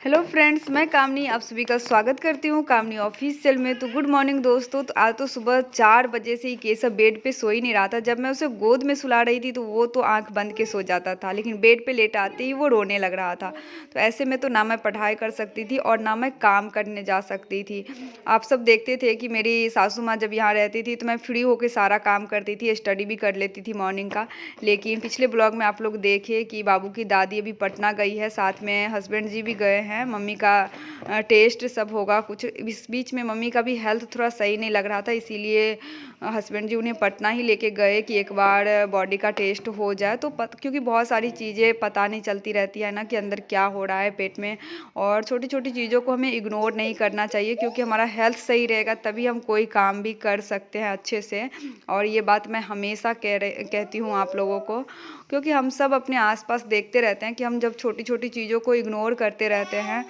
Hello friends, मैं कामनी आप सभी का स्वागत करती हूँ कामनी ऑफिशियल में। तो गुड मॉर्निंग दोस्तों। तो आज तो सुबह 4 बजे से ही केशव बेड पे सो ही नहीं रहा था। जब मैं उसे गोद में सुला रही थी तो वो तो आंख बंद के सो जाता था, लेकिन बेड पे लेट आते ही वो रोने लग रहा था। तो ऐसे में तो ना मैं पढ़ाई कर सकती थी और ना मैं काम करने जा सकती थी। आप सब देखते थे कि मेरी सासू माँ जब यहाँ रहती थी तो मैं फ्री होकर सारा काम करती थी, स्टडी भी कर लेती थी मॉर्निंग का। लेकिन पिछले ब्लॉग में आप लोग देखे कि बाबू की दादी अभी पटना गई है, साथ में हस्बैंड जी भी गए हैं। मम्मी का टेस्ट सब होगा कुछ। इस बीच में मम्मी का भी हेल्थ थोड़ा सही नहीं लग रहा था, इसीलिए हस्बैंड जी उन्हें पटना ही लेके गए कि एक बार बॉडी का टेस्ट हो जाए। तो क्योंकि बहुत सारी चीज़ें पता नहीं चलती रहती है ना कि अंदर क्या हो रहा है पेट में, और छोटी छोटी चीज़ों को हमें इग्नोर नहीं करना चाहिए, क्योंकि हमारा हेल्थ सही रहेगा तभी हम कोई काम भी कर सकते हैं अच्छे से। और ये बात मैं हमेशा कहती हूँ आप लोगों को, क्योंकि हम सब अपने आसपास देखते रहते हैं कि हम जब छोटी छोटी चीज़ों को इग्नोर करते रहते हैं,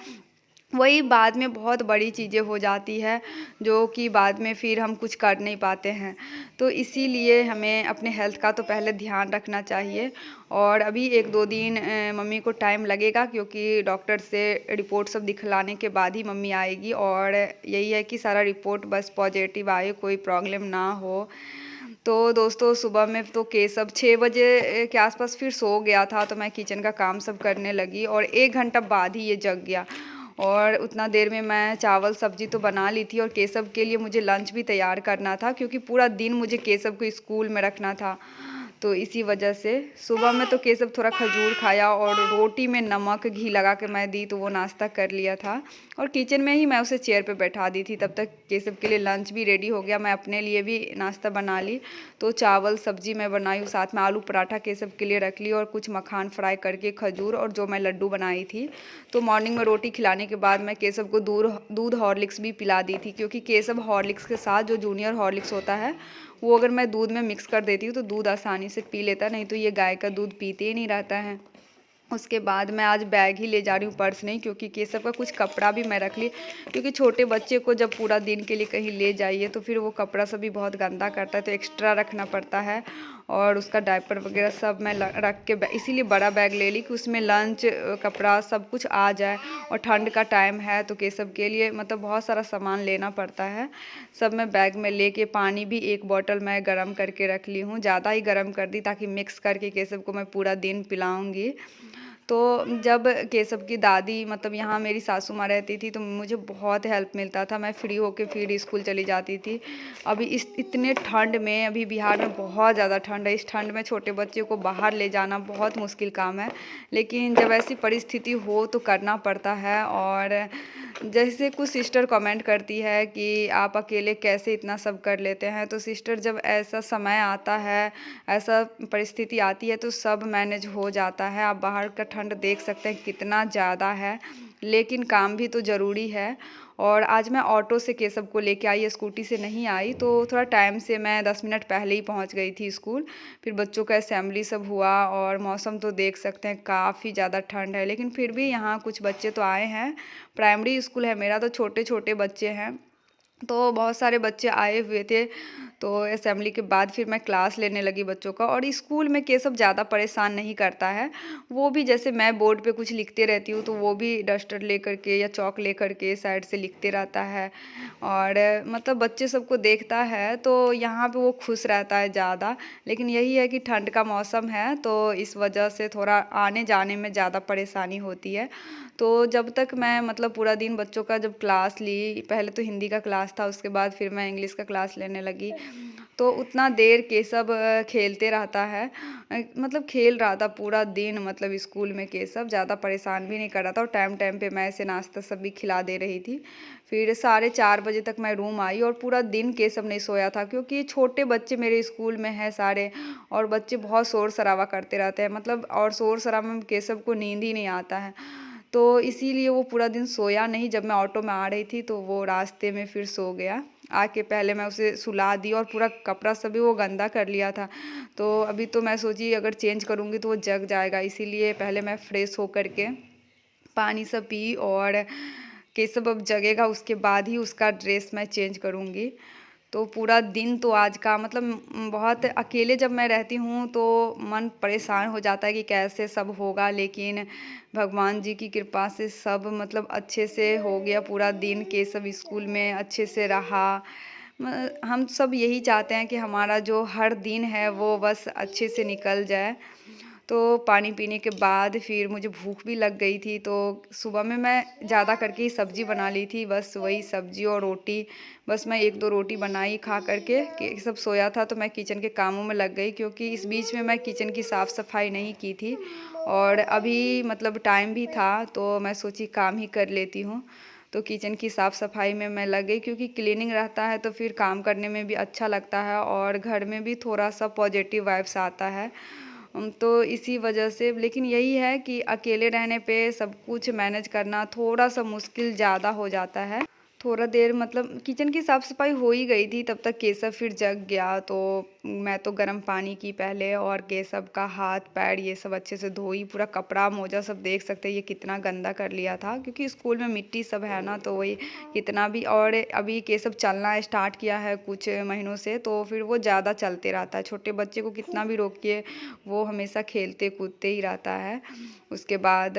वही बाद में बहुत बड़ी चीज़ें हो जाती है, जो कि बाद में फिर हम कुछ कर नहीं पाते हैं। तो इसीलिए हमें अपने हेल्थ का तो पहले ध्यान रखना चाहिए। और अभी 1-2 दिन मम्मी को टाइम लगेगा, क्योंकि डॉक्टर से रिपोर्ट सब दिखलाने के बाद ही मम्मी आएगी। और यही है कि सारा रिपोर्ट बस पॉजिटिव आए, कोई प्रॉब्लम ना हो। तो दोस्तों सुबह में तो केशव 6 बजे के आसपास फिर सो गया था, तो मैं किचन का काम सब करने लगी और 1 घंटा बाद ही ये जग गया। और उतना देर में मैं चावल सब्जी तो बना ली थी, और केशव के लिए मुझे लंच भी तैयार करना था, क्योंकि पूरा दिन मुझे केशव को स्कूल में रखना था। तो इसी वजह से सुबह में तो केशव थोड़ा खजूर खाया और रोटी में नमक घी लगा के मैं दी, तो वो नाश्ता कर लिया था। और किचन में ही मैं उसे चेयर पे बैठा दी थी, तब तक केशव के लिए लंच भी रेडी हो गया। मैं अपने लिए भी नाश्ता बना ली। तो चावल सब्जी मैं बनाई, साथ में आलू पराठा केशव के लिए रख ली, और कुछ मखान फ्राई करके खजूर, और जो मैं लड्डू बनाई थी। तो मॉर्निंग में रोटी खिलाने के बाद मैं केशव को दूध हॉर्लिक्स भी पिला दी थी, क्योंकि केशव हॉर्लिक्स के साथ जो जूनियर हॉर्लिक्स होता है वो अगर मैं दूध में मिक्स कर देती हूँ तो दूध आसानी से पी लेता, नहीं तो ये गाय का दूध पीते ही नहीं रहता है। उसके बाद मैं आज बैग ही ले जा रही हूँ, पर्स नहीं, क्योंकि केशव का कुछ कपड़ा भी मैं रख ली, क्योंकि छोटे बच्चे को जब पूरा दिन के लिए कहीं ले जाइए तो फिर वो कपड़ा सब भी बहुत गंदा करता है, तो एक्स्ट्रा रखना पड़ता है। और उसका डायपर वगैरह सब मैं रख के इसीलिए बड़ा बैग ले ली कि उसमें लंच कपड़ा सब कुछ आ जाए। और ठंड का टाइम है तो केशव के लिए मतलब बहुत सारा सामान लेना पड़ता है। सब मैं बैग में लेके, पानी भी 1 बॉटल मैं गर्म करके रख ली हूँ, ज़्यादा ही गर्म कर दी ताकि मिक्स करके केशव को मैं पूरा दिन पिलाऊँगी। तो जब केशव की दादी मतलब यहाँ मेरी सासू माँ रहती थी तो मुझे बहुत हेल्प मिलता था, मैं फ्री होके फिर स्कूल चली जाती थी। अभी इस इतने ठंड में, अभी बिहार में बहुत ज़्यादा ठंड है, इस ठंड में छोटे बच्चे को बाहर ले जाना बहुत मुश्किल काम है, लेकिन जब ऐसी परिस्थिति हो तो करना पड़ता है। और जैसे कुछ सिस्टर कमेंट करती है कि आप अकेले कैसे इतना सब कर लेते हैं, तो सिस्टर जब ऐसा समय आता है, ऐसा परिस्थिति आती है तो सब मैनेज हो जाता है। आप बाहर का ठंड देख सकते हैं कितना ज़्यादा है, लेकिन काम भी तो ज़रूरी है। और आज मैं ऑटो से केशव को लेके आई, स्कूटी से नहीं आई, तो थोड़ा टाइम से मैं 10 मिनट पहले ही पहुंच गई थी स्कूल। फिर बच्चों का असेंबली सब हुआ, और मौसम तो देख सकते हैं काफ़ी ज़्यादा ठंड है, लेकिन फिर भी यहाँ कुछ बच्चे तो आए हैं। प्राइमरी स्कूल है मेरा, तो छोटे छोटे बच्चे हैं, तो बहुत सारे बच्चे आए हुए थे। तो असेंबली के बाद फिर मैं क्लास लेने लगी बच्चों का। और स्कूल में केशव ज़्यादा परेशान नहीं करता है, वो भी जैसे मैं बोर्ड पे कुछ लिखते रहती हूँ तो वो भी डस्टर लेकर के या चॉक लेकर के साइड से लिखते रहता है। और मतलब बच्चे सबको देखता है तो यहाँ पे वो खुश रहता है ज़्यादा। लेकिन यही है कि ठंड का मौसम है तो इस वजह से थोड़ा आने जाने में ज़्यादा परेशानी होती है। तो जब तक मैं मतलब पूरा दिन बच्चों का जब क्लास ली, पहले तो हिंदी का क्लास था, उसके बाद फिर मैं इंग्लिश का क्लास लेने लगी, तो उतना देर केशव खेलते रहता है। मतलब खेल रहा था पूरा दिन, मतलब स्कूल में केशव ज़्यादा परेशान भी नहीं कर रहा था, और टाइम टाइम पे मैं ऐसे नाश्ता सब भी खिला दे रही थी। फिर 4:30 बजे तक मैं रूम आई, और पूरा दिन केशव नहीं सोया था, क्योंकि छोटे बच्चे मेरे स्कूल में हैं सारे, और बच्चे बहुत शोर शराबा करते रहते हैं मतलब, और शोर शराबा में केशव को नींद ही नहीं आता है। तो इसीलिए वो पूरा दिन सोया नहीं। जब मैं ऑटो में आ रही थी तो वो रास्ते में फिर सो गया। आके पहले मैं उसे सुला दी, और पूरा कपड़ा सभी वो गंदा कर लिया था। तो अभी तो मैं सोची अगर चेंज करूँगी तो वो जग जाएगा, इसीलिए पहले मैं फ्रेश होकर के पानी सब पी, और केशव अब जगेगा उसके बाद ही उसका ड्रेस मैं चेंज करूँगी। तो पूरा दिन तो आज का मतलब बहुत अकेले जब मैं रहती हूँ तो मन परेशान हो जाता है कि कैसे सब होगा, लेकिन भगवान जी की कृपा से सब मतलब अच्छे से हो गया। पूरा दिन के सब स्कूल में अच्छे से रहा। हम सब यही चाहते हैं कि हमारा जो हर दिन है वो बस अच्छे से निकल जाए। तो पानी पीने के बाद फिर मुझे भूख भी लग गई थी, तो सुबह में मैं ज़्यादा करके ही सब्ज़ी बना ली थी, बस वही सब्ज़ी और रोटी। बस मैं 1-2 रोटी बनाई खा कर के कि सब सोया था, तो मैं किचन के कामों में लग गई, क्योंकि इस बीच में मैं किचन की साफ़-सफ़ाई नहीं की थी और अभी मतलब टाइम भी था, तो मैं सोची काम ही कर लेती हूँ। तो किचन की साफ़-सफ़ाई में मैं लग गई, क्योंकि क्लीनिंग रहता है तो फिर काम करने में भी अच्छा लगता है और घर में भी थोड़ा-सा पॉजिटिव वाइब्स आता है। तो इसी वजह से, लेकिन यही है कि अकेले रहने पे सब कुछ मैनेज करना थोड़ा-सा मुश्किल ज़्यादा हो जाता है। थोड़ा देर मतलब किचन की साफ-सफाई हो ही गई थी, तब तक केशव फिर जग गया, तो मैं तो गर्म पानी की पहले और केशव का हाथ-पैर ये सब अच्छे से धोई, पूरा कपड़ा, मोजा सब देख सकते हैं ये कितना गंदा कर लिया था, क्योंकि स्कूल में मिट्टी सब है ना, तो वही कितना भी। और अभी केशव चलना स्टार्ट किया है कुछ महीनों से, तो फिर वो ज़्यादा चलते रहता है। छोटे बच्चे को कितना भी रोकिए, वो हमेशा खेलते-कूदते ही रहता है। उसके बाद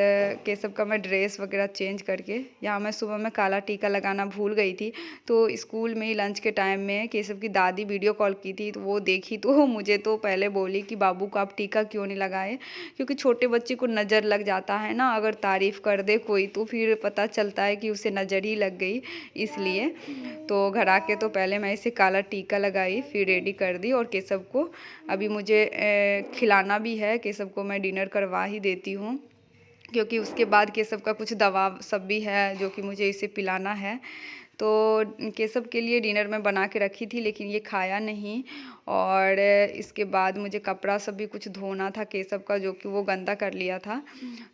केशव का मैं ड्रेस वगैरह चेंज करके, यहाँ मैं सुबह में काला टीका लगाना भूल गई थी, तो स्कूल में ही लंच के टाइम में केशव की दादी वीडियो कॉल की थी, तो वो देखी तो मुझे तो पहले बोली कि बाबू को आप टीका क्यों नहीं लगाए, क्योंकि छोटे बच्चे को नज़र लग जाता है ना, अगर तारीफ़ कर दे कोई तो फिर पता चलता है कि उसे नज़र ही लग गई, इसलिए। तो घर आके तो पहले मैं इसे काला टीका लगाई, फिर रेडी कर दी। और केशव को अभी मुझे खिलाना भी है, केशव को मैं डिनर करवा ही देती हूँ, क्योंकि उसके बाद केशव का कुछ दवा सब भी है जो कि मुझे इसे पिलाना है। तो केशव के लिए डिनर में बना के रखी थी, लेकिन ये खाया नहीं। और इसके बाद मुझे कपड़ा सब भी कुछ धोना था केशव का, जो कि वो गंदा कर लिया था।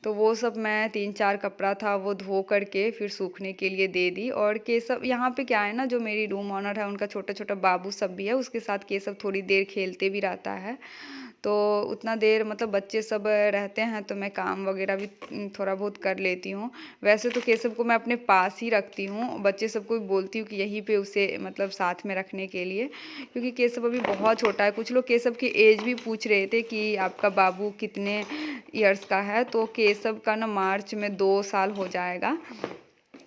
तो वो सब मैं 3-4 कपड़ा था वो धो कर के फिर सूखने के लिए दे दी। और केशव यहाँ पे क्या है ना, जो मेरी रूम ऑनर है उनका छोटा-छोटा बाबू सब भी है, उसके साथ केशव थोड़ी देर खेलते भी रहता है। तो उतना देर मतलब बच्चे सब रहते हैं तो मैं काम वगैरह भी थोड़ा बहुत कर लेती हूँ। वैसे तो केशव को मैं अपने पास ही रखती हूँ, बच्चे सबको भी बोलती हूँ कि यहीं पे उसे मतलब साथ में रखने के लिए, क्योंकि केशव अभी बहुत छोटा है। कुछ लोग केशव की एज भी पूछ रहे थे कि आपका बाबू कितने ईयर्स का है, तो केशव का ना मार्च में 2 साल हो जाएगा।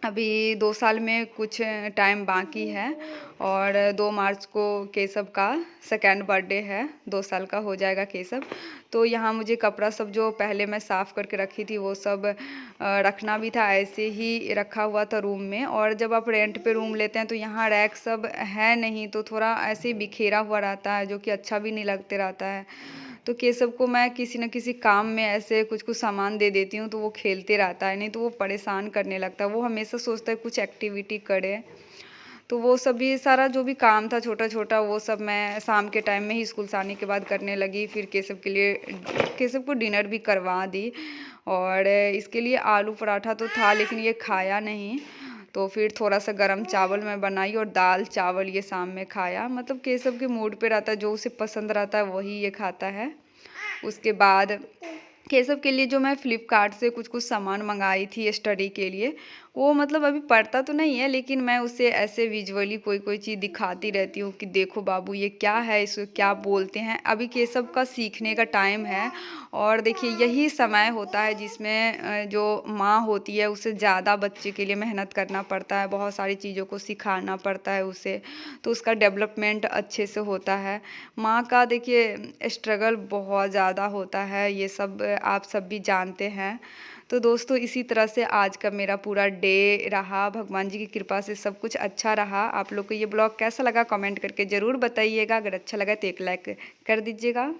अभी 2 साल में कुछ टाइम बाकी है, और 2 मार्च को केशव का सेकंड बर्थडे है, 2 साल का हो जाएगा केशव। तो यहाँ मुझे कपड़ा सब जो पहले मैं साफ़ करके रखी थी वो सब रखना भी था, ऐसे ही रखा हुआ था रूम में। और जब आप रेंट पे रूम लेते हैं तो यहाँ रैक सब है नहीं, तो थोड़ा ऐसे ही बिखेरा हुआ रहता है, जो कि अच्छा भी नहीं लगते रहता है। तो केशव को मैं किसी न किसी काम में ऐसे कुछ-कुछ सामान दे देती हूँ, तो वो खेलते रहता है, नहीं तो वो परेशान करने लगता है। वो हमेशा सोचता है कुछ एक्टिविटी करे। तो वो सभी सारा जो भी काम था छोटा-छोटा, वो सब मैं शाम के टाइम में ही स्कूल से आने के बाद करने लगी। फिर केशव के लिए केशव को डिनर भी करवा दी, और इसके लिए आलू पराठा तो था, लेकिन ये खाया नहीं। तो फिर थोड़ा-सा गरम चावल मैं बनाई और दाल-चावल ये शाम में खाया। मतलब केशव के मूड पे रहता है, जो उसे पसंद रहता है वही ये खाता है। उसके बाद केशव के लिए जो मैं फ्लिपकार्ट से कुछ-कुछ सामान मँगाई थी स्टडी के लिए, वो मतलब अभी पढ़ता तो नहीं है, लेकिन मैं उसे ऐसे विजुअली कोई-कोई चीज़ दिखाती रहती हूँ कि देखो बाबू ये क्या है, इसको क्या बोलते हैं। अभी केशव का सीखने का टाइम है, और देखिए यही समय होता है जिसमें जो माँ होती है उसे ज़्यादा बच्चे के लिए मेहनत करना पड़ता है, बहुत सारी चीज़ों को सिखाना पड़ता है उसे, तो उसका डेवलपमेंट अच्छे से होता है। माँ का देखिए स्ट्रगल बहुत ज़्यादा होता है, ये सब आप सब भी जानते हैं। तो दोस्तों इसी तरह से आज का मेरा पूरा डे रहा, भगवान जी की कृपा से सब कुछ अच्छा रहा। आप लोग को ये ब्लॉग कैसा लगा कमेंट करके ज़रूर बताइएगा, अगर अच्छा लगा तो एक लाइक कर दीजिएगा।